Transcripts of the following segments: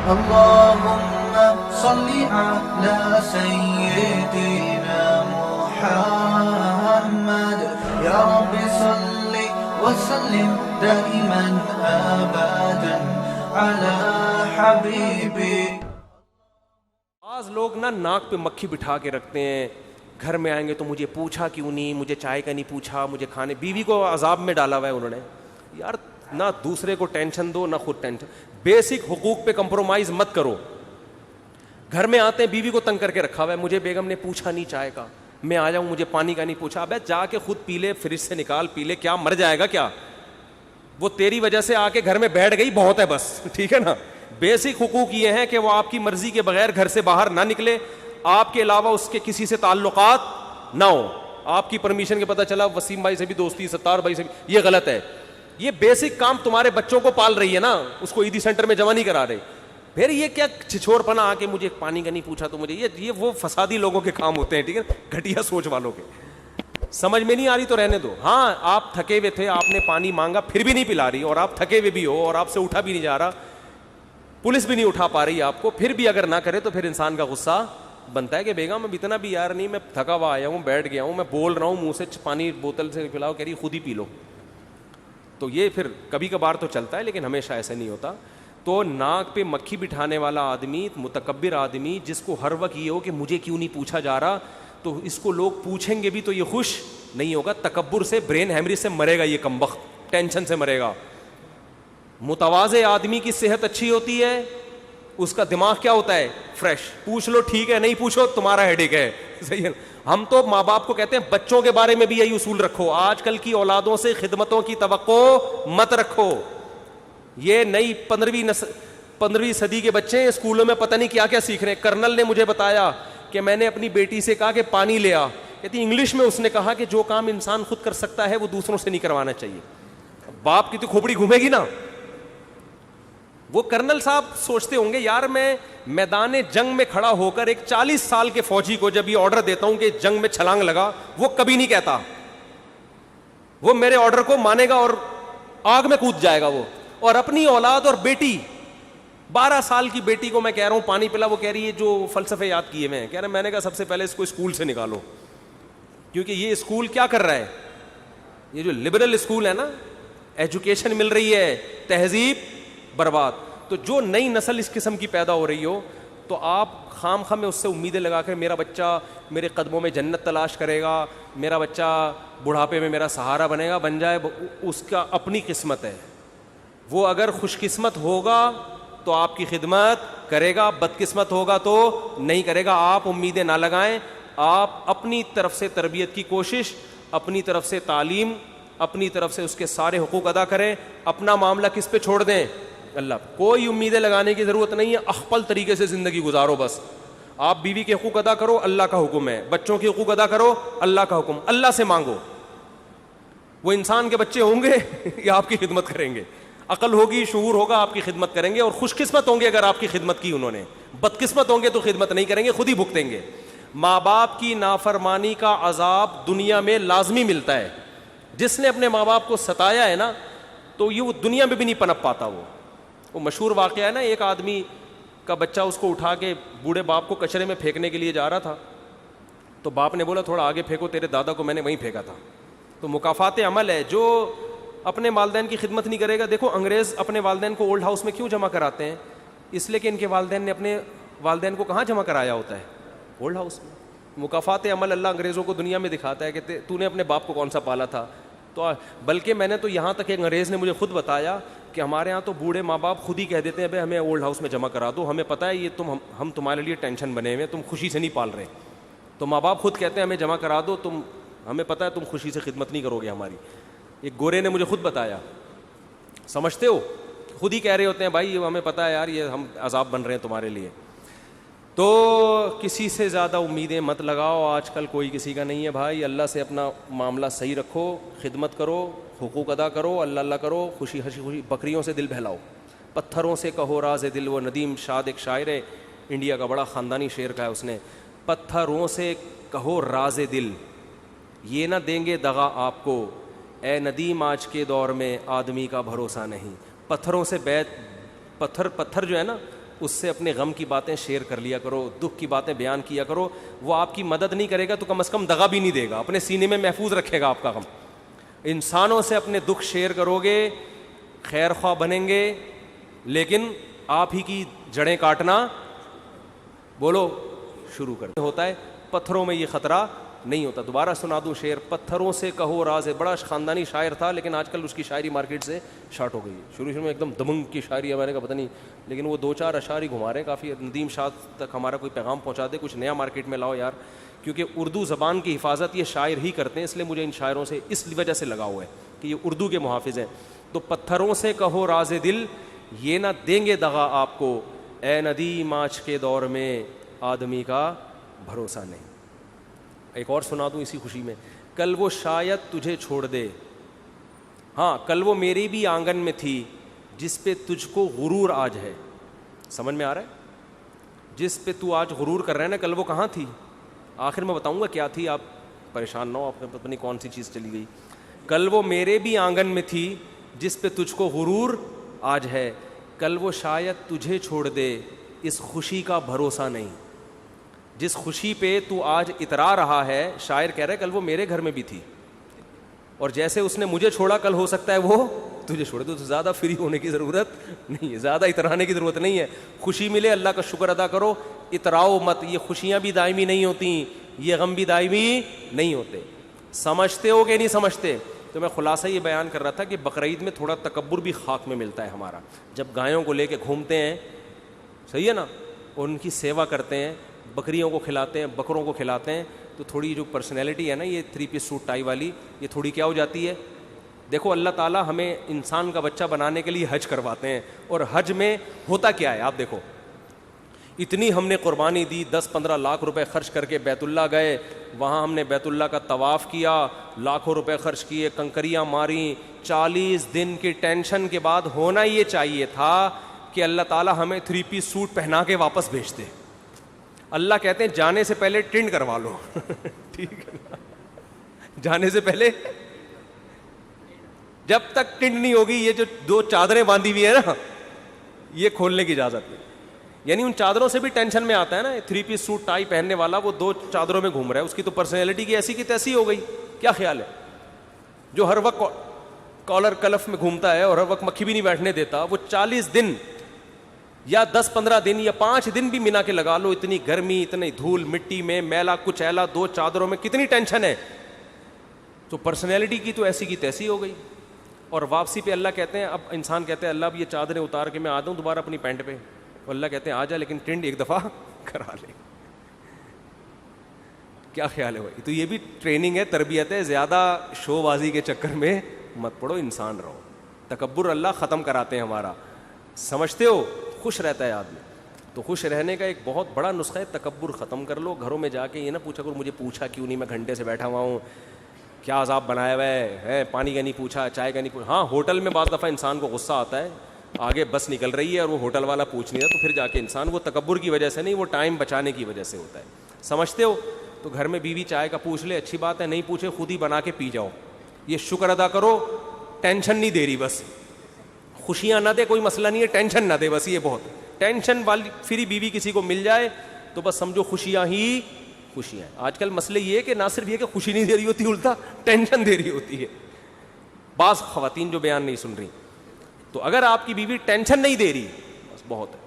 اللهم صل على سيدنا محمد يا رب صل وسلم دائما ابدا على حبيبي. بعض لوگ نا ناک پہ مکھی بٹھا کے رکھتے ہیں، گھر میں آئیں گے تو مجھے پوچھا کیوں نہیں، مجھے چائے کا نہیں پوچھا، مجھے کھانے. بیوی کو عذاب میں ڈالا ہوا ہے انہوں نے. یار نہ دوسرے کو ٹینشن دو نہ خود ٹینشن. بیسک حقوق پہ کمپرومائز مت کرو. گھر میں آتے ہیں بیوی کو تنگ کر کے رکھا ہوا ہے، مجھے بیگم نے پوچھا نہیں چائے کا، میں آ جاؤں مجھے پانی کا نہیں پوچھا. ابے جا کے خود پی لے، فریج سے نکال پی لے، کیا مر جائے گا کیا؟ وہ تیری وجہ سے آ کے گھر میں بیٹھ گئی بہت ہے بس، ٹھیک ہے نا. بیسک حقوق یہ ہیں کہ وہ آپ کی مرضی کے بغیر گھر سے باہر نہ نکلے، آپ کے علاوہ اس کے کسی سے تعلقات نہ ہو. آپ کی پرمیشن کے پتہ چلا وسیم بھائی سے بھی دوستی، ستار بھائی سے بھی، یہ غلط ہے. یہ بیسک کام تمہارے بچوں کو پال رہی ہے نا، اس کو عیدی سینٹر میں جمع نہیں کرا رہے. پھر یہ کیا چھچور پنا آ کے مجھے پانی کا نہیں پوچھا تو مجھے، یہ وہ فسادی لوگوں کے کام ہوتے ہیں، ٹھیک ہے، گھٹیا سوچ والوں کے. سمجھ میں نہیں آ رہی تو رہنے دو. ہاں آپ تھکے ہوئے تھے، آپ نے پانی مانگا پھر بھی نہیں پلا رہی، اور آپ تھکے ہوئے بھی ہو اور آپ سے اٹھا بھی نہیں جا رہا، پولیس بھی نہیں اٹھا پا رہی آپ کو، پھر بھی اگر نہ کرے تو پھر انسان کا غصہ بنتا ہے کہ بیگم اب اتنا بھی یار نہیں، میں تھکا ہوا آیا ہوں، بیٹھ گیا ہوں، میں بول رہا ہوں منہ سے پانی بوتل سے پلاؤ، کہہ رہی خود ہی پی لو. تو یہ پھر کبھی کبھار تو چلتا ہے لیکن ہمیشہ ایسا نہیں ہوتا. تو ناک پہ مکھی بٹھانے والا آدمی، متکبر آدمی، جس کو ہر وقت یہ ہو کہ مجھے کیوں نہیں پوچھا جا رہا، تو اس کو لوگ پوچھیں گے بھی تو یہ خوش نہیں ہوگا. تکبر سے، برین ہیمریج سے مرے گا یہ کمبخت، ٹینشن سے مرے گا. متواضع آدمی کی صحت اچھی ہوتی ہے، اس کا دماغ کیا ہوتا ہے؟ فریش. پوچھ لو ٹھیک ہے، نہیں پوچھو تمہارا ہیڈیک ہے. صحیح ہے. ہم تو ماں باپ کو کہتے ہیں بچوں کے بارے میں بھی یہی اصول رکھو. آج کل کی اولادوں سے خدمتوں کی توقع مت رکھو. یہ نئی 15ویں صدی کے بچے اسکولوں میں پتہ نہیں کیا کیا سیکھ رہے ہیں. کرنل نے مجھے بتایا کہ میں نے اپنی بیٹی سے کہا کہ پانی لے آ، کہتی انگلش میں اس نے کہا کہ جو کام انسان خود کر سکتا ہے وہ دوسروں سے نہیں کروانا چاہیے. باپ کی تو کھوپڑی گھومے گی نا. وہ کرنل صاحب سوچتے ہوں گے یار میں میدان جنگ میں کھڑا ہو کر ایک 40 سال کے فوجی کو جب یہ آرڈر دیتا ہوں کہ جنگ میں چھلانگ لگا، وہ کبھی نہیں کہتا، وہ میرے آرڈر کو مانے گا اور آگ میں کود جائے گا وہ. اور اپنی اولاد اور بیٹی، 12 سال کی بیٹی کو میں کہہ رہا ہوں پانی پلا، وہ کہہ رہی ہے جو فلسفے یاد کیے میں کہہ رہا میں نے کہا سب سے پہلے اس کو اسکول سے نکالو، کیونکہ یہ اسکول کیا کر رہا ہے، یہ جو لبرل اسکول ہے نا، ایجوکیشن مل رہی ہے، تہذیب برباد. تو جو نئی نسل اس قسم کی پیدا ہو رہی ہو تو آپ خام خواہ میں اس سے امیدیں لگا کر میرا بچہ میرے قدموں میں جنت تلاش کرے گا، میرا بچہ بڑھاپے میں میرا سہارا بنے گا، بن جائے، اس کا اپنی قسمت ہے. وہ اگر خوش قسمت ہوگا تو آپ کی خدمت کرے گا، بد قسمت ہوگا تو نہیں کرے گا. آپ امیدیں نہ لگائیں، آپ اپنی طرف سے تربیت کی کوشش، اپنی طرف سے تعلیم، اپنی طرف سے اس کے سارے حقوق ادا کریں. اپنا معاملہ کس پہ چھوڑ دیں؟ اللہ. کوئی امیدیں لگانے کی ضرورت نہیں ہے، اخپل طریقے سے زندگی گزارو بس. آپ بیوی کے حقوق ادا کرو، اللہ کا حکم ہے، بچوں کے حقوق ادا کرو، اللہ کا حکم. اللہ سے مانگو، وہ انسان کے بچے ہوں گے یا آپ کی خدمت کریں گے، عقل ہوگی، شعور ہوگا، آپ کی خدمت کریں گے، اور خوش قسمت ہوں گے اگر آپ کی خدمت کی انہوں نے. بدقسمت ہوں گے تو خدمت نہیں کریں گے، خود ہی بھگتیں گے. ماں باپ کی نافرمانی کا عذاب دنیا میں لازمی ملتا ہے. جس نے اپنے ماں باپ کو ستایا ہے نا تو یہ وہ دنیا میں بھی نہیں پنپ پاتا. وہ مشہور واقعہ ہے نا، ایک آدمی کا بچہ اس کو اٹھا کے بوڑھے باپ کو کچرے میں پھینکنے کے لیے جا رہا تھا، تو باپ نے بولا تھوڑا آگے پھینکو، تیرے دادا کو میں نے وہیں پھینکا تھا. تو مکافات عمل ہے. جو اپنے والدین کی خدمت نہیں کرے گا، دیکھو انگریز اپنے والدین کو اولڈ ہاؤس میں کیوں جمع کراتے ہیں؟ اس لیے کہ ان کے والدین نے اپنے والدین کو کہاں جمع کرایا ہوتا ہے؟ اولڈ ہاؤس میں. مکافات عمل اللہ انگریزوں کو دنیا میں دکھاتا ہے کہ تو نے اپنے باپ کو کون سا پالا تھا. تو بلکہ میں نے تو یہاں تک ایک انگریز نے مجھے خود بتایا کہ ہمارے ہاں تو بوڑھے ماں باپ خود ہی کہہ دیتے ہیں بھائی ہمیں اولڈ ہاؤس میں جمع کرا دو، ہمیں پتہ ہے یہ ہم تمہارے لیے ٹینشن بنے ہوئے، تم خوشی سے نہیں پال رہے. تو ماں باپ خود کہتے ہیں ہمیں جمع کرا دو، ہمیں پتہ ہے تم خوشی سے خدمت نہیں کرو گے ہماری. ایک گورے نے مجھے خود بتایا. سمجھتے ہو؟ خود ہی کہہ رہے ہوتے ہیں بھائی ہمیں پتہ ہے یار یہ ہم عذاب بن رہے ہیں تمہارے لیے. تو کسی سے زیادہ امیدیں مت لگاؤ، آج کل کوئی کسی کا نہیں ہے بھائی. اللہ سے اپنا معاملہ صحیح رکھو، خدمت کرو، حقوق ادا کرو، اللہ اللہ کرو، خوشی خوشی. بکریوں سے دل بہلاؤ، پتھروں سے کہو راز دل. وہ ندیم شاد ایک شاعر ہے انڈیا کا، بڑا خاندانی شعر کا ہے اس نے. پتھروں سے کہو راز دل، یہ نہ دیں گے دغا آپ کو، اے ندیم آج کے دور میں آدمی کا بھروسہ نہیں. پتھروں سے بیت، پتھر جو ہے نا اس سے اپنے غم کی باتیں شیئر کر لیا کرو, دکھ کی باتیں بیان کیا کرو. وہ آپ کی مدد نہیں کرے گا تو کم از کم دغا بھی نہیں دے گا, اپنے سینے میں محفوظ رکھے گا آپ کا غم. انسانوں سے اپنے دکھ شیئر کرو گے, خیر خواہ بنیں گے, لیکن آپ ہی کی جڑیں کاٹنا بولو شروع کر ہوتا ہے. پتھروں میں یہ خطرہ نہیں ہوتا. دوبارہ سنا دوں شعر, پتھروں سے کہو راز ہے. بڑا خاندانی شاعر تھا, لیکن آج کل اس کی شاعری مارکیٹ سے شارٹ ہو گئی ہے. شروع میں ایک دم دمنگ کی شاعری ہے, میں نے کہا پتہ نہیں, لیکن وہ 2-4 اشعار ہی گھما رہے ہیں کافی. ندیم شاہ تک ہمارا کوئی پیغام پہنچا دے, کچھ نیا مارکیٹ میں لاؤ یار, کیونکہ اردو زبان کی حفاظت یہ شاعر ہی کرتے ہیں, اس لیے مجھے ان شاعروں سے اس وجہ سے لگا ہوا ہے کہ یہ اردو کے محافظ ہیں. تو پتھروں سے کہو راز دل, یہ نہ دیں گے دغا آپ کو, اے ندیم آج کے دور میں آدمی کا بھروسہ نہیں. ایک اور سنا دوں اسی خوشی میں, کل وہ شاید تجھے چھوڑ دے, ہاں کل وہ میری بھی آنگن میں تھی, جس پہ تجھ کو غرور آج ہے. سمجھ میں آ رہا ہے؟ جس پہ تو آج غرور کر رہے ہیں نا, کل وہ کہاں تھی؟ آخر میں بتاؤں گا کیا تھی, آپ پریشان نہ ہو, آپ کو پتہ نہیں کون سی چیز چلی گئی. کل وہ میرے بھی آنگن میں تھی, جس پہ تجھ کو غرور آج ہے, کل وہ شاید تجھے چھوڑ دے, اس خوشی کا بھروسہ نہیں. جس خوشی پہ تو آج اترا رہا ہے, شاعر کہہ رہا ہے کل وہ میرے گھر میں بھی تھی, اور جیسے اس نے مجھے چھوڑا کل ہو سکتا ہے وہ تجھے چھوڑے. تو زیادہ فری ہونے کی ضرورت نہیں ہے, زیادہ اترانے کی ضرورت نہیں ہے. خوشی ملے اللہ کا شکر ادا کرو, اتراؤ مت. یہ خوشیاں بھی دائمی نہیں ہوتی, یہ غم بھی دائمی نہیں ہوتے. سمجھتے ہو کہ نہیں سمجھتے؟ تو میں خلاصہ یہ بیان کر رہا تھا کہ بقرعید میں تھوڑا تکبر بھی خاک میں ملتا ہے ہمارا. جب گایوں کو لے کے گھومتے ہیں, صحیح ہے نا, ان کی سیوا کرتے ہیں, بکریوں کو کھلاتے ہیں, بکروں کو کھلاتے ہیں, تو تھوڑی جو پرسنالٹی ہے نا, یہ 3 پیس سوٹ ٹائی والی, یہ تھوڑی کیا ہو جاتی ہے. دیکھو اللہ تعالیٰ ہمیں انسان کا بچہ بنانے کے لیے حج کرواتے ہیں, اور حج میں ہوتا کیا ہے آپ دیکھو, اتنی ہم نے قربانی دی, 10-15 لاکھ روپے خرچ کر کے بیت اللہ گئے, وہاں ہم نے بیت اللہ کا طواف کیا, لاکھوں روپے خرچ کیے, کنکریاں ماری, 40 دن کی ٹینشن کے بعد ہونا یہ چاہیے تھا کہ اللہ تعالیٰ ہمیں 3 پیس سوٹ پہنا کے واپس بھیج دے. اللہ کہتے ہیں جانے سے پہلے ٹنڈ کروا لو. ٹھیک ہے نا, جانے سے پہلے, جب تک ٹنڈ نہیں ہوگی, یہ جو 2 چادریں باندھی ہوئی ہیں نا, یہ کھولنے کی اجازت نہیں. یعنی ان چادروں سے بھی ٹینشن میں آتا ہے نا, 3 پیس سوٹ ٹائی پہننے والا وہ 2 چادروں میں گھوم رہا ہے, اس کی تو پرسنالٹی کی ایسی کی تیسی ہو گئی. کیا خیال ہے؟ جو ہر وقت کالر کلف میں گھومتا ہے اور ہر وقت مکھی بھی نہیں بیٹھنے دیتا, وہ 40 دن یا 10-15 دن یا 5 دن بھی منا کے لگا لو, اتنی گرمی, اتنی دھول مٹی میں, میلا کچھ ایلا, 2 چادروں میں کتنی ٹینشن ہے. تو پرسنالٹی کی تو ایسی کی تیسی ہو گئی. اور واپسی پہ اللہ کہتے ہیں, اب انسان کہتے ہیں اللہ اب یہ چادریں اتار کے میں آ دوں دوبارہ اپنی پینٹ پہ, اللہ کہتے ہیں آ جا, لیکن ٹنڈ ایک دفعہ کرا لے. کیا خیال ہے بھائی؟ تو یہ بھی ٹریننگ ہے, تربیت ہے. زیادہ شو بازی کے چکر میں مت پڑو, انسان رہو. تکبر اللہ ختم کراتے ہیں ہمارا, سمجھتے ہو؟ خوش رہتا ہے آدمی. تو خوش رہنے کا ایک بہت بڑا نسخہ ہے, تکبر ختم کر لو. گھروں میں جا کے یہ نہ پوچھا کرو مجھے پوچھا کیوں نہیں, میں گھنٹے سے بیٹھا ہوا ہوں, کیا عذاب بنایا ہوا ہے, پانی کا نہیں پوچھا, چائے کا نہیں پوچھا. ہاں ہوٹل میں بعض دفعہ انسان کو غصہ آتا ہے, آگے بس نکل رہی ہے اور وہ ہوٹل والا پوچھ نہیں رہا, تو پھر جا کے انسان, وہ تکبر کی وجہ سے نہیں, وہ ٹائم بچانے کی وجہ سے ہوتا ہے. سمجھتے ہو؟ تو گھر میں بیوی چائے کا پوچھ لے, اچھی بات ہے, نہیں پوچھے خود ہی بنا کے پی جاؤ, یہ شکر ادا کرو. ٹینشن نہیں دے رہی, بس خوشیاں نہ دے, کوئی مسئلہ نہیں ہے, ٹینشن نہ دے بس. یہ بہت ٹینشن والی فری بیوی کسی کو مل جائے تو بس سمجھو خوشیاں ہی خوشیاں. آج کل مسئلے یہ ہے کہ نہ صرف یہ کہ خوشی نہیں دے رہی ہوتی, الٹا ٹینشن دے رہی ہوتی ہے. بعض خواتین جو بیان نہیں سن رہی, تو اگر آپ کی بیوی ٹینشن نہیں دے رہی بس بہت ہے.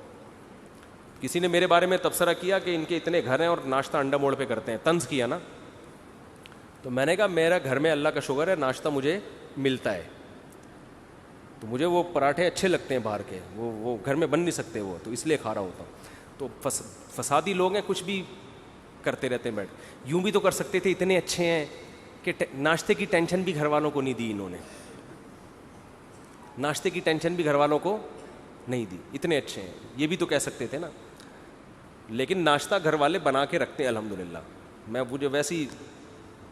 کسی نے میرے بارے میں تبصرہ کیا کہ ان کے اتنے گھر ہیں اور ناشتہ انڈا موڑ پہ کرتے ہیں, طنز کیا نا. تو میں نے کہا میرا گھر میں اللہ کا شکر ہے ناشتہ مجھے ملتا ہے, تو مجھے وہ پراٹھے اچھے لگتے ہیں باہر کے, وہ گھر میں بن نہیں سکتے وہ, تو اس لیے کھا رہا ہوتا ہوں. تو فسادی لوگ ہیں, کچھ بھی کرتے رہتے ہیں بیٹھ. یوں بھی تو کر سکتے تھے, اتنے اچھے ہیں کہ ناشتے کی ٹینشن بھی گھر والوں کو نہیں دی انہوں نے, ناشتے کی ٹینشن بھی گھر والوں کو نہیں دی, اتنے اچھے ہیں, یہ بھی تو کہہ سکتے تھے نا. لیکن ناشتہ گھر والے بنا کے رکھتے ہیں الحمدللہ. میں مجھے ویسی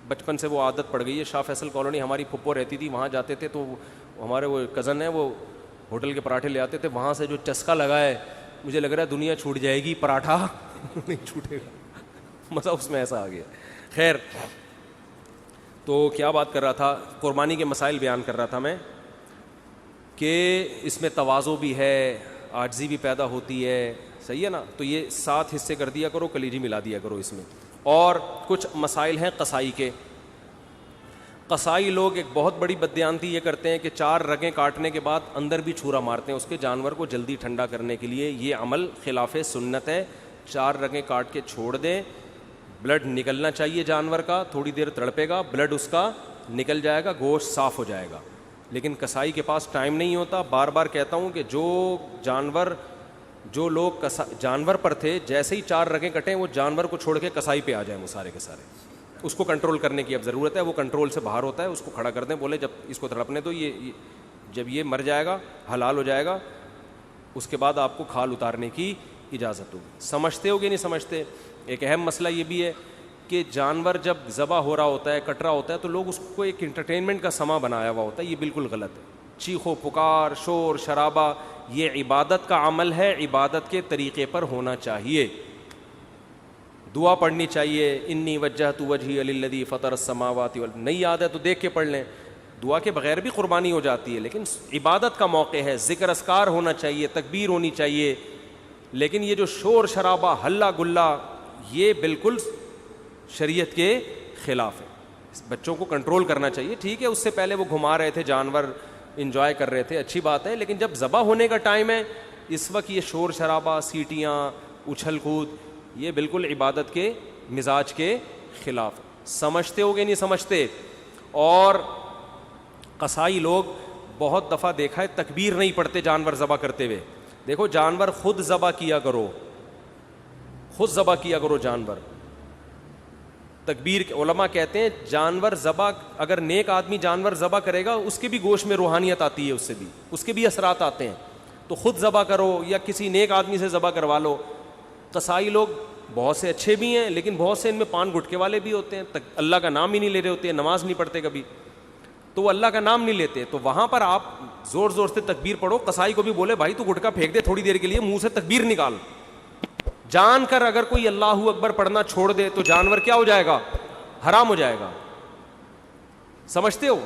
بچپن سے وہ عادت پڑ گئی ہے. شاہ فیصل کالونی ہماری پھپھو رہتی تھی, وہاں جاتے تھے تو ہمارے وہ کزن ہیں, وہ ہوٹل کے پراٹھے لے آتے تھے, وہاں سے جو چسکا لگا ہے مجھے لگ رہا ہے دنیا چھوٹ جائے گی, پراٹھا نہیں چھوٹے گا. مزہ اس میں ایسا آ گیا. خیر, تو کیا بات کر رہا تھا, قربانی کے مسائل بیان کر رہا تھا میں کہ اس میں تواضع بھی ہے, عاجزی بھی پیدا ہوتی ہے, صحیح ہے نا. تو یہ 7 حصے کر دیا کرو, کلیجی ملا دیا کرو اس میں. اور کچھ مسائل ہیں قصائی کے. قصائی لوگ ایک بہت بڑی بددیانتی یہ کرتے ہیں کہ 4 رگیں کاٹنے کے بعد اندر بھی چھرا مارتے ہیں اس کے جانور کو جلدی ٹھنڈا کرنے کے لیے. یہ عمل خلاف سنت ہے. 4 رگیں کاٹ کے چھوڑ دیں, بلڈ نکلنا چاہیے جانور کا, تھوڑی دیر تڑپے گا, بلڈ اس کا نکل جائے گا, گوشت صاف ہو جائے گا. لیکن کسائی کے پاس ٹائم نہیں ہوتا. بار بار کہتا ہوں کہ جو لوگ جانور پر تھے, جیسے ہی 4 رگیں کٹیں وہ جانور کو چھوڑ کے کسائی پہ آ جائیں وہ سارے کے سارے. اس کو کنٹرول کرنے کی اب ضرورت ہے, وہ کنٹرول سے باہر ہوتا ہے. اس کو کھڑا کر دیں, بولے جب اس کو تڑپنے دو, یہ جب یہ مر جائے گا, حلال ہو جائے گا, اس کے بعد آپ کو کھال اتارنے کی اجازت ہوگی. سمجھتے ہو کہ نہیں سمجھتے؟ ایک اہم مسئلہ یہ بھی ہے کہ جانور جب ذبح ہو رہا ہوتا ہے, کٹ رہا ہوتا ہے, تو لوگ اس کو ایک انٹرٹینمنٹ کا سما بنایا ہوا ہوتا ہے. یہ بالکل غلط ہے. چیخو پکار, شور شرابہ, یہ عبادت کا عمل ہے, عبادت کے طریقے پر ہونا چاہیے. دعا پڑھنی چاہیے, انی وجہت وجہی للذی فطر السماوات والارض. نہیں یاد ہے تو دیکھ کے پڑھ لیں. دعا کے بغیر بھی قربانی ہو جاتی ہے, لیکن عبادت کا موقع ہے, ذکر اذکار ہونا چاہیے, تکبیر ہونی چاہیے. لیکن یہ جو شور شرابہ, ہلا گلا, یہ بالکل شریعت کے خلاف ہے. بچوں کو کنٹرول کرنا چاہیے. ٹھیک ہے, اس سے پہلے وہ گھما رہے تھے جانور, انجوائے کر رہے تھے, اچھی بات ہے. لیکن جب ذبح ہونے کا ٹائم ہے, اس وقت یہ شور شرابہ, سیٹیاں, اچھل کود, یہ بالکل عبادت کے مزاج کے خلاف. سمجھتے ہو گے نہیں سمجھتے؟ اور قصائی لوگ بہت دفعہ دیکھا ہے تکبیر نہیں پڑھتے جانور ذبح کرتے ہوئے. دیکھو جانور خود ذبح کیا کرو, خود ذبح کیا کرو جانور. تکبیر علماء کہتے ہیں جانور ذبح, اگر نیک آدمی جانور ذبح کرے گا اس کے بھی گوشت میں روحانیت آتی ہے, اس سے بھی اس کے بھی اثرات آتے ہیں. تو خود ذبح کرو یا کسی نیک آدمی سے ذبح کروا لو. قصائی لوگ بہت سے اچھے بھی ہیں, لیکن بہت سے ان میں پان گٹکے والے بھی ہوتے ہیں, اللہ کا نام ہی نہیں لے رہے ہوتے ہیں, نماز نہیں پڑھتے کبھی, تو وہ اللہ کا نام نہیں لیتے. تو وہاں پر آپ زور زور سے تکبیر پڑھو. قصائی کو بھی بولے بھائی تو گٹکا پھینک دے تھوڑی دیر کے لیے, منہ سے تکبیر نکال. جان کر اگر کوئی اللہ اکبر پڑھنا چھوڑ دے تو جانور کیا ہو جائے گا؟ حرام ہو جائے گا. سمجھتے ہو؟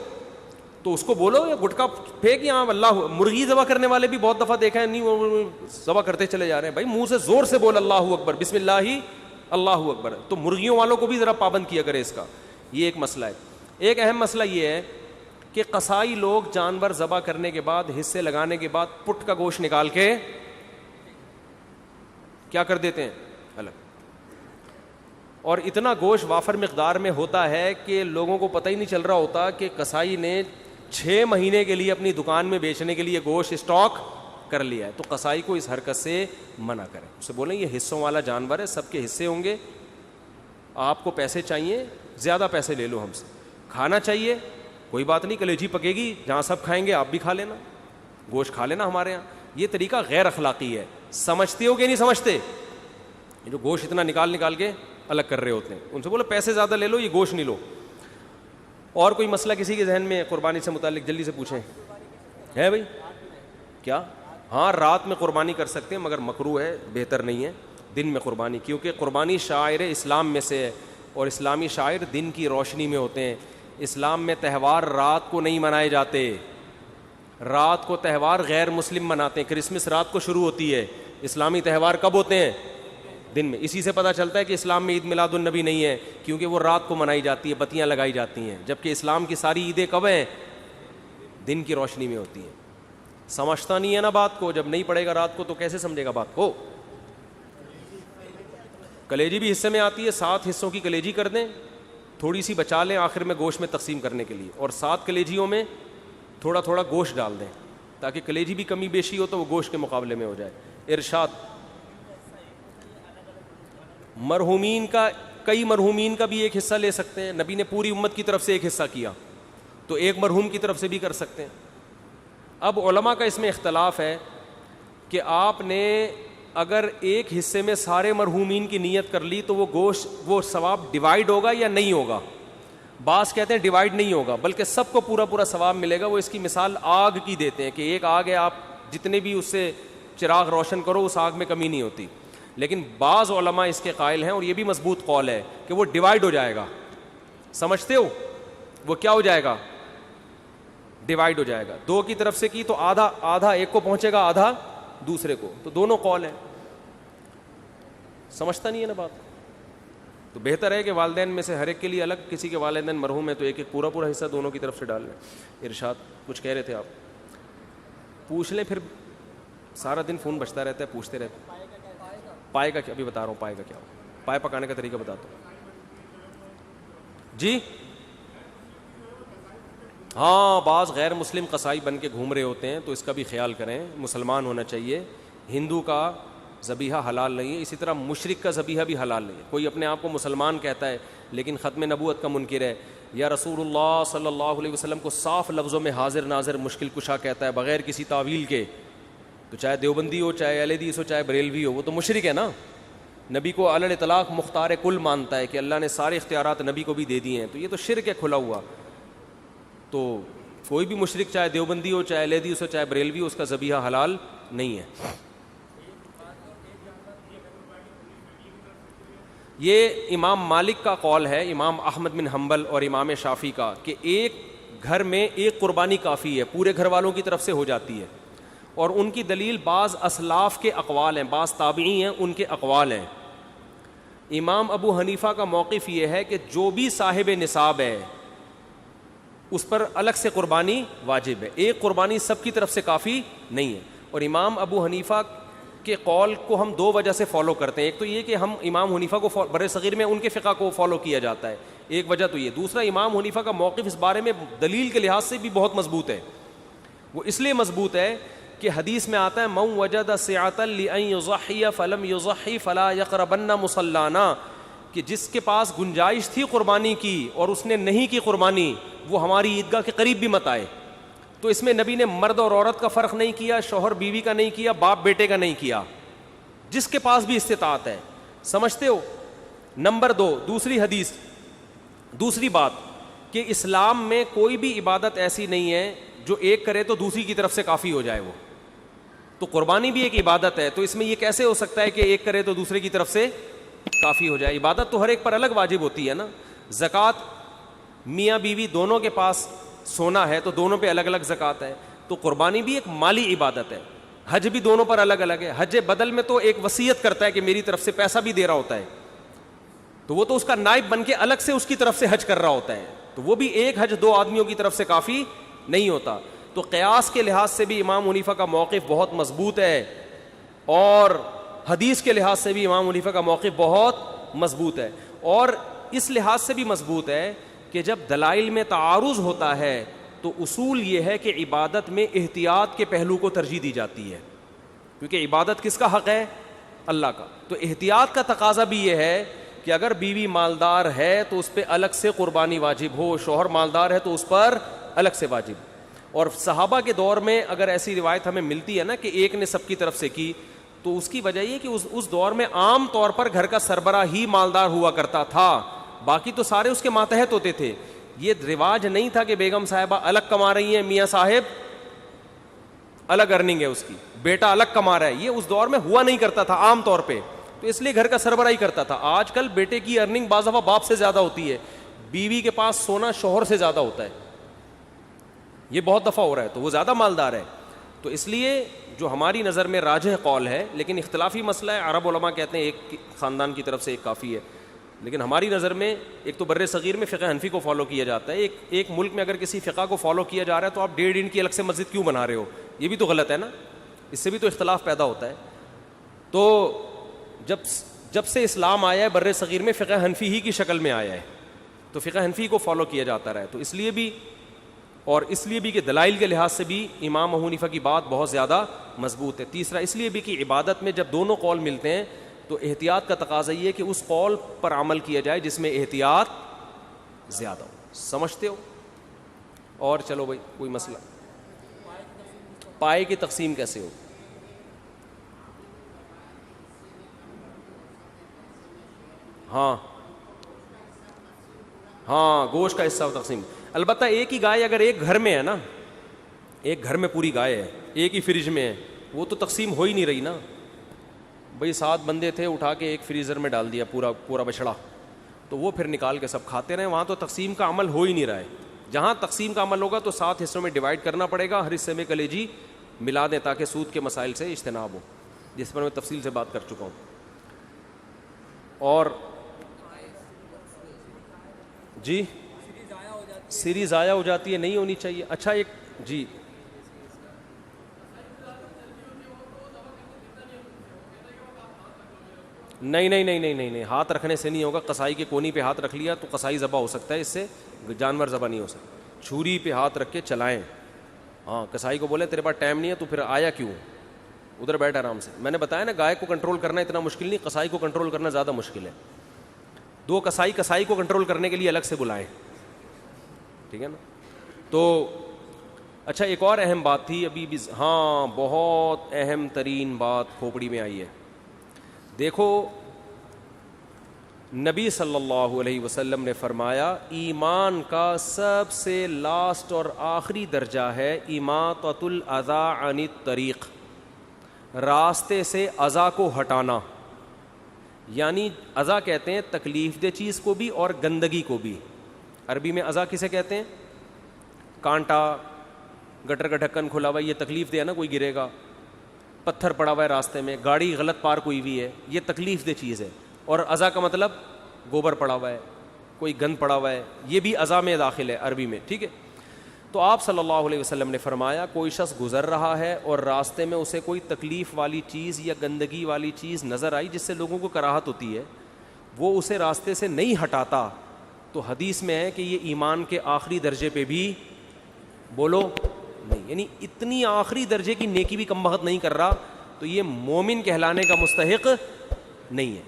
تو اس کو بولو یا گٹکا پھینک, یہاں اللہ. مرغی ذبح کرنے والے بھی بہت دفعہ دیکھا ہے, نہیں وہ ذبح کرتے چلے جا رہے ہیں. بھائی منہ سے زور سے بول اللہ اکبر, بسم اللہ اللہ اکبر. تو مرغیوں والوں کو بھی ذرا پابند کیا کرے اس کا. یہ ایک مسئلہ ہے. ایک اہم مسئلہ یہ ہے کہ قصائی لوگ جانور ذبح کرنے کے بعد, حصے لگانے کے بعد, پٹ کا گوشت نکال کے کیا کر دیتے ہیں؟ الگ. اور اتنا گوشت وافر مقدار میں ہوتا ہے کہ لوگوں کو پتہ ہی نہیں چل رہا ہوتا کہ قصائی نے 6 مہینے کے لیے اپنی دکان میں بیچنے کے لیے گوشت اسٹاک کر لیا ہے. تو قصائی کو اس حرکت سے منع کریں. اسے بولیں یہ حصوں والا جانور ہے, سب کے حصے ہوں گے, آپ کو پیسے چاہیے زیادہ پیسے لے لو ہم سے. کھانا چاہیے کوئی بات نہیں, کلیجی پکے گی, جہاں سب کھائیں گے آپ بھی کھا لینا, گوشت کھا لینا ہمارے یہاں. یہ طریقہ غیر اخلاقی ہے. سمجھتے ہو کہ نہیں سمجھتے؟ جو گوشت اتنا نکال کے الگ کر رہے ہوتے ہیں, ان سے بولو پیسے زیادہ لے لو, یہ گوشت نہیں لو. اور کوئی مسئلہ کسی کے ذہن میں قربانی سے متعلق جلدی سے پوچھیں. ہے بھائی کیا؟ ہاں رات میں قربانی کر سکتے ہیں, مگر مکروہ ہے, بہتر نہیں ہے دن میں قربانی, کیونکہ قربانی شاعر اسلام میں سے ہے, اور اسلامی شاعر دن کی روشنی میں ہوتے ہیں. اسلام میں تہوار رات کو نہیں منائے جاتے. رات کو تہوار غیر مسلم مناتے ہیں. کرسمس رات کو شروع ہوتی ہے, اسلامی تہوار کب ہوتے ہیں؟ دن میں. اسی سے پتہ چلتا ہے کہ اسلام میں عید میلاد النبی نہیں ہے, کیونکہ وہ رات کو منائی جاتی ہے, بتیاں لگائی جاتی ہیں, جبکہ اسلام کی ساری عیدیں کب ہیں؟ دن کی روشنی میں ہوتی ہیں. سمجھتا نہیں ہے نا بات کو. جب نہیں پڑے گا رات کو تو کیسے سمجھے گا بات کو؟ کلیجی بھی حصے میں آتی ہے, 7 حصوں کی کلیجی کر دیں, تھوڑی سی بچا لیں آخر میں گوشت میں تقسیم کرنے کے لیے, اور 7 کلیجیوں میں تھوڑا تھوڑا گوشت ڈال دیں تاکہ کلیجی بھی کمی بیشی ہو تو وہ گوشت کے مقابلے میں ہو جائے. ارشاد. مرحومین کا, کئی مرحومین کا بھی ایک حصہ لے سکتے ہیں. نبی نے پوری امت کی طرف سے ایک حصہ کیا, تو ایک مرحوم کی طرف سے بھی کر سکتے ہیں. اب علماء کا اس میں اختلاف ہے کہ آپ نے اگر ایک حصے میں سارے مرحومین کی نیت کر لی تو وہ گوشت, وہ ثواب ڈیوائیڈ ہوگا یا نہیں ہوگا؟ بعض کہتے ہیں ڈیوائیڈ نہیں ہوگا, بلکہ سب کو پورا پورا ثواب ملے گا. وہ اس کی مثال آگ کی دیتے ہیں کہ ایک آگ ہے, آپ جتنے بھی اس سے چراغ روشن کرو اس آگ میں کمی نہیں ہوتی. لیکن بعض علماء اس کے قائل ہیں, اور یہ بھی مضبوط قول ہے, کہ وہ ڈیوائیڈ ہو جائے گا. سمجھتے ہو؟ وہ کیا ہو جائے گا؟ ڈیوائیڈ ہو جائے گا. 2 کی طرف سے کی تو آدھا ایک کو پہنچے گا, آدھا دوسرے کو, تو دونوں قول ہیں. سمجھتا نہیں ہے نا بات. تو بہتر ہے کہ والدین میں سے ہر ایک کے لیے الگ, کسی کے والدین مرحوم ہے تو ایک ایک پورا پورا حصہ دونوں کی طرف سے ڈال لیں. ارشاد کچھ کہہ رہے تھے آپ, پوچھ لیں, پھر سارا دن فون بجتا رہتا ہے, پوچھتے رہتے. پائے کا کیا, ابھی بتا رہا ہوں پائے کا کیا ہو, پائے پکانے کا طریقہ بتاتا ہوں. جی ہاں, بعض غیر مسلم قصائی بن کے گھوم رہے ہوتے ہیں, تو اس کا بھی خیال کریں. مسلمان ہونا چاہیے. ہندو کا ذبیحہ حلال نہیں ہے, اسی طرح مشرک کا ذبیحہ بھی حلال نہیں ہے. کوئی اپنے آپ کو مسلمان کہتا ہے لیکن ختم نبوت کا منکر ہے, یا رسول اللہ صلی اللہ علیہ وسلم کو صاف لفظوں میں حاضر ناظر مشکل کشا کہتا ہے بغیر کسی تعویل کے, تو چاہے دیوبندی ہو, چاہے اہل حدیث ہو, چاہے بریلوی ہو, وہ تو مشرک ہے نا. نبی کو علی الاطلاق مختار کل مانتا ہے کہ اللہ نے سارے اختیارات نبی کو بھی دے دیے ہیں, تو یہ تو شرک ہے کھلا ہوا. تو کوئی بھی مشرک چاہے دیوبندی ہو, چاہے اہل حدیث ہو, چاہے بریلوی ہو, اس کا ذبیحہ حلال نہیں ہے. یہ امام مالک کا قول ہے, امام احمد بن حنبل اور امام شافعی کا, کہ ایک گھر میں ایک قربانی کافی ہے, پورے گھر والوں کی طرف سے ہو جاتی ہے. اور ان کی دلیل بعض اسلاف کے اقوال ہیں, بعض تابعی ہیں ان کے اقوال ہیں. امام ابو حنیفہ کا موقف یہ ہے کہ جو بھی صاحب نصاب ہے اس پر الگ سے قربانی واجب ہے, ایک قربانی سب کی طرف سے کافی نہیں ہے. اور امام ابو حنیفہ کے قول کو ہم دو وجہ سے فالو کرتے ہیں. ایک تو یہ کہ ہم امام حنیفہ کو بر صغیر میں ان کے فقہ کو فالو کیا جاتا ہے, ایک وجہ تو یہ. دوسرا, امام حنیفہ کا موقف اس بارے میں دلیل کے لحاظ سے بھی بہت مضبوط ہے. وہ اس لیے مضبوط ہے کہ حدیث میں آتا ہے من وجد سعۃ لأن یضحی فلم یضحی فلا یقربن مصلانا, کہ جس کے پاس گنجائش تھی قربانی کی اور اس نے نہیں کی قربانی, وہ ہماری عیدگاہ کے قریب بھی مت آئے. تو اس میں نبی نے مرد اور عورت کا فرق نہیں کیا, شوہر بیوی کا نہیں کیا, باپ بیٹے کا نہیں کیا, جس کے پاس بھی استطاعت ہے. سمجھتے ہو؟ نمبر 2, دوسری حدیث, دوسری بات کہ اسلام میں کوئی بھی عبادت ایسی نہیں ہے جو ایک کرے تو دوسری کی طرف سے کافی ہو جائے. وہ تو قربانی بھی ایک عبادت ہے, تو اس میں یہ کیسے ہو سکتا ہے کہ ایک کرے تو دوسرے کی طرف سے کافی ہو جائے؟ عبادت تو ہر ایک پر الگ واجب ہوتی ہے نا. زکوٰۃ میاں بیوی دونوں کے پاس سونا ہے تو دونوں پہ الگ الگ زکوٰۃ ہے. تو قربانی بھی ایک مالی عبادت ہے. حج بھی دونوں پر الگ الگ ہے. حج بدل میں تو ایک وصیت کرتا ہے کہ میری طرف سے پیسہ بھی دے رہا ہوتا ہے, تو وہ تو اس کا نائب بن کے الگ سے اس کی طرف سے حج کر رہا ہوتا ہے, تو وہ بھی ایک حج دو آدمیوں کی طرف سے کافی نہیں ہوتا. تو قیاس کے لحاظ سے بھی امام حنیفہ کا موقف بہت مضبوط ہے, اور حدیث کے لحاظ سے بھی امام حنیفہ کا موقف بہت مضبوط ہے. اور اس لحاظ سے بھی مضبوط ہے کہ جب دلائل میں تعارض ہوتا ہے تو اصول یہ ہے کہ عبادت میں احتیاط کے پہلو کو ترجیح دی جاتی ہے, کیونکہ عبادت کس کا حق ہے؟ اللہ کا. تو احتیاط کا تقاضا بھی یہ ہے کہ اگر بیوی مالدار ہے تو اس پہ الگ سے قربانی واجب ہو, شوہر مالدار ہے تو اس پر الگ سے واجب. اور صحابہ کے دور میں اگر ایسی روایت ہمیں ملتی ہے نا کہ ایک نے سب کی طرف سے کی, تو اس کی وجہ یہ کہ اس دور میں عام طور پر گھر کا سربراہ ہی مالدار ہوا کرتا تھا, باقی تو سارے اس کے ماتحت ہوتے تھے. یہ رواج نہیں تھا کہ بیگم صاحبہ الگ کما رہی ہیں, میاں صاحب الگ ارننگ ہے اس کی, بیٹا الگ کما رہا ہے, یہ اس دور میں ہوا نہیں کرتا تھا عام طور پہ, تو اس لیے گھر کا سربراہ ہی کرتا تھا. آج کل بیٹے کی ارننگ بعض دفعہ باپ سے زیادہ ہوتی ہے, بیوی کے پاس سونا شوہر سے زیادہ ہوتا ہے, یہ بہت دفعہ ہو رہا ہے, تو وہ زیادہ مالدار ہے. تو اس لیے جو ہماری نظر میں راجح قول ہے, لیکن اختلافی مسئلہ ہے, عرب علماء کہتے ہیں ایک خاندان کی طرف سے ایک کافی ہے, لیکن ہماری نظر میں ایک تو بر صغیر میں فقہ حنفی کو فالو کیا جاتا ہے. ایک ملک میں اگر کسی فقہ کو فالو کیا جا رہا ہے تو آپ 1.5 انچ کی الگ سے مسجد کیوں بنا رہے ہو؟ یہ بھی تو غلط ہے نا, اس سے بھی تو اختلاف پیدا ہوتا ہے. تو جب سے اسلام آیا ہے بر صغیر میں فقہ حنفی ہی کی شکل میں آیا ہے, تو فقہ حنفی کو فالو کیا جاتا رہا ہے. تو اس لیے بھی, اور اس لیے بھی کہ دلائل کے لحاظ سے بھی امام ابو حنیفہ کی بات بہت زیادہ مضبوط ہے. تیسرا اس لیے بھی کہ عبادت میں جب دونوں قول ملتے ہیں تو احتیاط کا تقاضا یہ ہے کہ اس قول پر عمل کیا جائے جس میں احتیاط زیادہ ہو. سمجھتے ہو؟ اور چلو بھائی, کوئی مسئلہ, پائے کی تقسیم کیسے ہو؟ ہاں گوشت کا حصہ تقسیم. البتہ ایک ہی گائے اگر ایک گھر میں ہے نا, ایک گھر میں پوری گائے ہے, ایک ہی فریج میں ہے, وہ تو تقسیم ہو ہی نہیں رہی نا بھئی. 7 بندے تھے, اٹھا کے ایک فریزر میں ڈال دیا پورا بچڑا, تو وہ پھر نکال کے سب کھاتے رہے. وہاں تو تقسیم کا عمل ہو ہی نہیں رہا ہے. جہاں تقسیم کا عمل ہوگا تو 7 حصوں میں ڈیوائڈ کرنا پڑے گا, ہر حصے میں کلیجی ملا دیں تاکہ سود کے مسائل سے اجتناب ہو، جس پر میں تفصیل سے بات کر چکا ہوں. اور جی سیری ضائع ہو جاتی ہے، نہیں ہونی چاہیے. اچھا ایک جی نہیں، ہاتھ رکھنے سے نہیں ہوگا. قصائی کے کونی پہ ہاتھ رکھ لیا تو قصائی ذبح ہو سکتا ہے، اس سے جانور ذبح نہیں ہو سکتا. چھری پہ ہاتھ رکھ کے چلائیں. ہاں قصائی کو بولے تیرے پاس ٹائم نہیں ہے تو پھر آیا کیوں، ادھر بیٹھ آرام سے. میں نے بتایا نا گائے کو کنٹرول کرنا اتنا مشکل نہیں، قصائی کو کنٹرول کرنا زیادہ مشکل ہے. دو قصائی کو کنٹرول کرنے کے لیے الگ سے بلائیں، ٹھیک ہے نا. تو اچھا ایک اور اہم بات تھی ابھی بھی، ہاں بہت اہم ترین بات کھوپڑی میں آئی ہے. دیکھو نبی صلی اللہ علیہ وسلم نے فرمایا ایمان کا سب سے لاسٹ اور آخری درجہ ہے اماطۃ الاذی عن الطریق، راستے سے اذی کو ہٹانا. یعنی اذی کہتے ہیں تکلیف دہ چیز کو بھی اور گندگی کو بھی. عربی میں اذی کسے کہتے ہیں؟ کانٹا، گٹر کا ڈھکن کھلا ہوا ہے، یہ تکلیف دہ ہے نا، کوئی گرے گا. پتھر پڑا ہوا ہے راستے میں، گاڑی غلط پارک ہوئی ہوئی ہے، یہ تکلیف دہ چیز ہے. اور اذی کا مطلب گوبر پڑا ہوا ہے، کوئی گند پڑا ہوا ہے، یہ بھی اذی میں داخل ہے عربی میں، ٹھیک ہے. تو آپ صلی اللہ علیہ وسلم نے فرمایا کوئی شخص گزر رہا ہے اور راستے میں اسے کوئی تکلیف والی چیز یا گندگی والی چیز نظر آئی جس سے لوگوں کو کراہت ہوتی ہے، وہ اسے راستے سے نہیں ہٹاتا، تو حدیث میں ہے کہ یہ ایمان کے آخری درجے پہ بھی بولو نہیں، یعنی اتنی آخری درجے کی نیکی بھی کم بخت نہیں کر رہا، تو یہ مومن کہلانے کا مستحق نہیں ہے.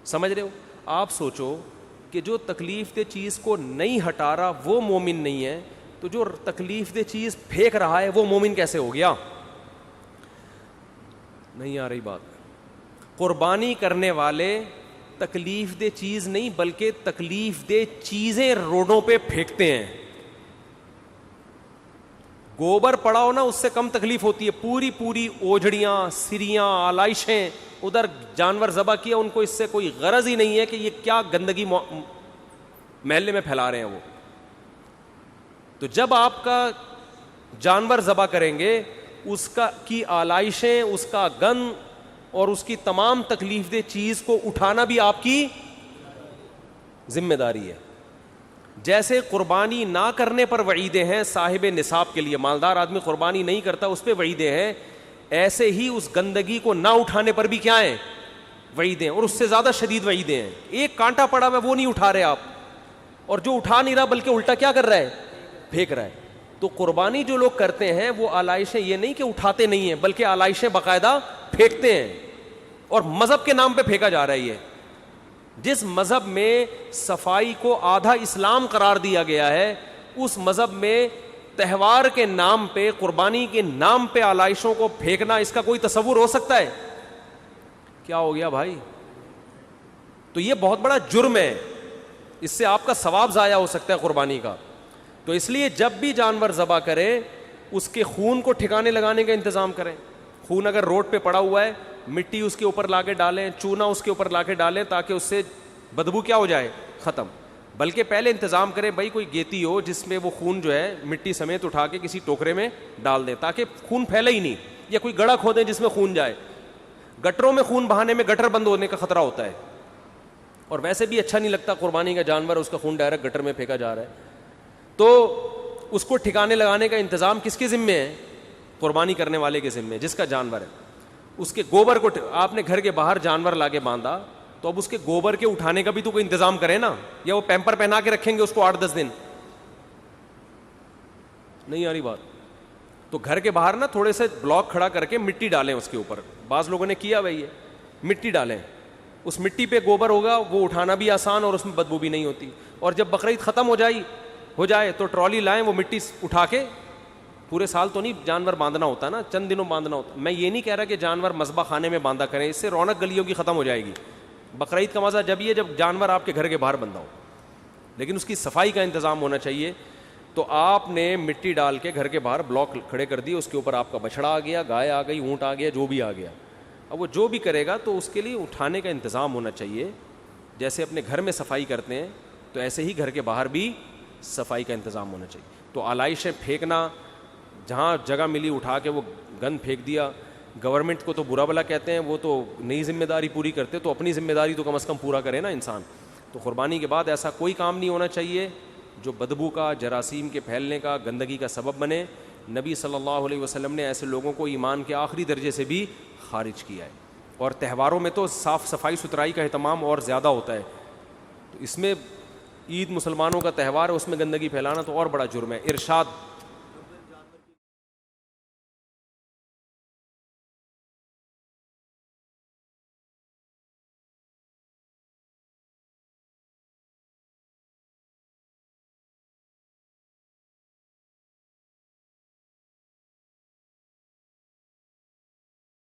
سمجھ رہے ہو؟ آپ سوچو کہ جو تکلیف دہ چیز کو نہیں ہٹا رہا وہ مومن نہیں ہے، تو جو تکلیف دہ چیز پھینک رہا ہے وہ مومن کیسے ہو گیا؟ نہیں آ رہی بات. قربانی کرنے والے تکلیف دہ چیز نہیں بلکہ تکلیف دہ چیزیں روڈوں پہ پھینکتے ہیں. گوبر پڑا ہو نا اس سے کم تکلیف ہوتی ہے، پوری اوجھڑیاں، سریاں، آلائشیں، ادھر جانور ذبح کیا، ان کو اس سے کوئی غرض ہی نہیں ہے کہ یہ کیا گندگی محلے میں پھیلا رہے ہیں وہ. تو جب آپ کا جانور ذبح کریں گے اس کا کی آلائشیں، اس کا گند اور اس کی تمام تکلیف دہ چیز کو اٹھانا بھی آپ کی ذمہ داری ہے. جیسے قربانی نہ کرنے پر وعیدیں ہیں صاحب نصاب کے لیے، مالدار آدمی قربانی نہیں کرتا اس پہ وعیدیں ہیں، ایسے ہی اس گندگی کو نہ اٹھانے پر بھی کیا ہیں؟ وعیدیں، اور اس سے زیادہ شدید وعیدیں ہیں. ایک کانٹا پڑا ہوا وہ نہیں اٹھا رہے آپ، اور جو اٹھا نہیں رہا بلکہ الٹا کیا کر رہا ہے؟ پھینک رہا ہے. تو قربانی جو لوگ کرتے ہیں وہ آلائشیں یہ نہیں کہ اٹھاتے نہیں ہیں بلکہ آلائشیں باقاعدہ پھینکتے ہیں، اور مذہب کے نام پہ پھینکا جا رہا ہے. یہ جس مذہب میں صفائی کو آدھا اسلام قرار دیا گیا ہے، اس مذہب میں تہوار کے نام پہ، قربانی کے نام پہ آلائشوں کو پھینکنا، اس کا کوئی تصور ہو سکتا ہے؟ کیا ہو گیا بھائی؟ تو یہ بہت بڑا جرم ہے، اس سے آپ کا ثواب ضائع ہو سکتا ہے قربانی کا. تو اس لیے جب بھی جانور ذبح کریں اس کے خون کو ٹھکانے لگانے کا انتظام کریں. خون اگر روڈ پہ پڑا ہوا ہے، مٹی اس کے اوپر لا کے ڈالیں، چونا اس کے اوپر لا کے ڈالیں تاکہ اس سے بدبو کیا ہو جائے؟ ختم. بلکہ پہلے انتظام کریں بھائی کوئی گیتی ہو جس میں وہ خون جو ہے مٹی سمیت اٹھا کے کسی ٹوکرے میں ڈال دیں تاکہ خون پھیلے ہی نہیں، یا کوئی گڑھا کھودیں جس میں خون جائے. گٹروں میں خون بہانے میں گٹر بند ہونے کا خطرہ ہوتا ہے، اور ویسے بھی اچھا نہیں لگتا قربانی کا جانور اس کا خون ڈائریکٹ گٹر میں پھینکا جا رہا ہے. تو اس کو ٹھکانے لگانے کا انتظام کس کے ذمے ہے؟ قربانی کرنے والے کے ذمے، جس کا جانور ہے. اس کے گوبر کو آپ نے گھر کے باہر جانور لا کے باندھا تو اب اس کے گوبر کے اٹھانے کا بھی تو کوئی انتظام کرے نا، یا وہ پیمپر پہنا کے رکھیں گے اس کو 8-10 دن؟ نہیں آ رہی بات. تو گھر کے باہر نا تھوڑے سے بلاک کھڑا کر کے مٹی ڈالیں اس کے اوپر. بعض لوگوں نے کیا بھائی، مٹی ڈالیں، اس مٹی پہ گوبر ہوگا، وہ اٹھانا بھی آسان اور اس میں بدبو بھی نہیں ہوتی. اور جب بقرعید ختم ہو جائے تو ٹرالی لائیں، وہ مٹی اٹھا کے، پورے سال تو نہیں جانور باندھنا ہوتا نا، چند دنوں باندھنا ہوتا. میں یہ نہیں کہہ رہا کہ جانور مذبح خانے میں باندھا کریں، اس سے رونق گلیوں کی ختم ہو جائے گی. بقرعید کا مزہ جب یہ جب جانور آپ کے گھر کے باہر بندھا ہو، لیکن اس کی صفائی کا انتظام ہونا چاہیے. تو آپ نے مٹی ڈال کے گھر کے باہر بلاک کھڑے کر دیے، اس کے اوپر آپ کا بچڑا آ گیا، گائے آ گئی، اونٹ آ گیا، جو بھی آ گیا. اب وہ جو بھی کرے گا تو اس کے لیے اٹھانے کا انتظام ہونا چاہیے. جیسے اپنے گھر میں صفائی کرتے ہیں تو ایسے ہی گھر کے باہر بھی صفائی کا انتظام ہونا چاہیے. تو آلائشیں پھینکنا، جہاں جگہ ملی اٹھا کے وہ گند پھینک دیا. گورنمنٹ کو تو برا بلا کہتے ہیں, وہ تو نئی ذمہ داری پوری کرتے, تو اپنی ذمہ داری تو کم از کم پورا کرے نا انسان. تو قربانی کے بعد ایسا کوئی کام نہیں ہونا چاہیے جو بدبو کا, جراثیم کے پھیلنے کا, گندگی کا سبب بنے. نبی صلی اللہ علیہ وسلم نے ایسے لوگوں کو ایمان کے آخری درجے سے بھی خارج کیا ہے. اور تہواروں میں تو صاف صفائی ستھرائی کا اہتمام اور زیادہ ہوتا ہے. تو اس میں عید مسلمانوں کا تہوار ہے, اس میں گندگی پھیلانا تو اور بڑا جرم ہے. ارشاد